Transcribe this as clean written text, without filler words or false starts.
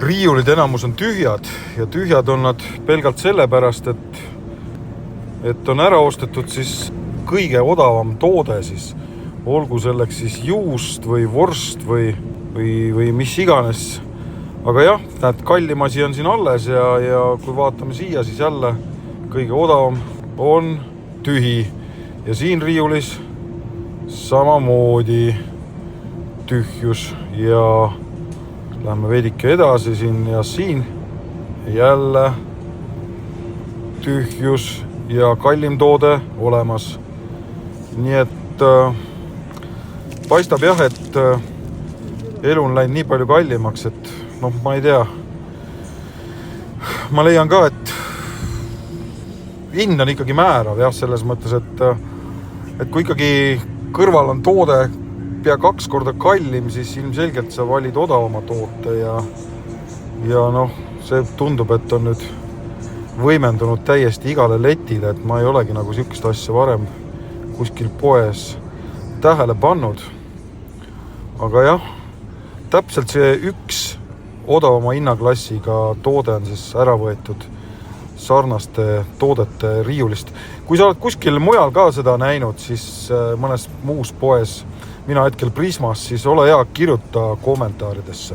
riiulid enamus on tühjad ja tühjad on nad pelgalt sellepärast, et on ära ostetud siis kõige odavam toode siis, olgu selleks siis juust või vorst või mis iganes. Aga jah, näed, kallim asi on siin alles ja kui vaatame siia, siis jälle kõige odavam on tühi. Ja siin riiulis samamoodi tühjus ja lähme veidike edasi siin ja siin jälle tühjus ja kallim toode olemas. Nii et paistab jah, et elu on läinud nii palju kallimaks, et ma ei tea. Ma leian ka, et hind on ikkagi määrav jah, selles mõttes, et kui ikkagi kõrval on toode pea 2 korda kallim, siis ilmselgelt sa valid odavama toote ja see tundub, et on nüüd võimendunud täiesti igale letile, et ma ei olegi nagu sihukest asja varem kuskil poes tähele pannud. Aga jah, täpselt see üks odavama hinnaklassiga toode on siis ära võetud sarnaste toodete riiulist. Kui sa oled kuskil mujal ka seda näinud, siis mõnes muus poes, mina hetkel Prismas, siis ole hea, kirjuta kommentaaridesse.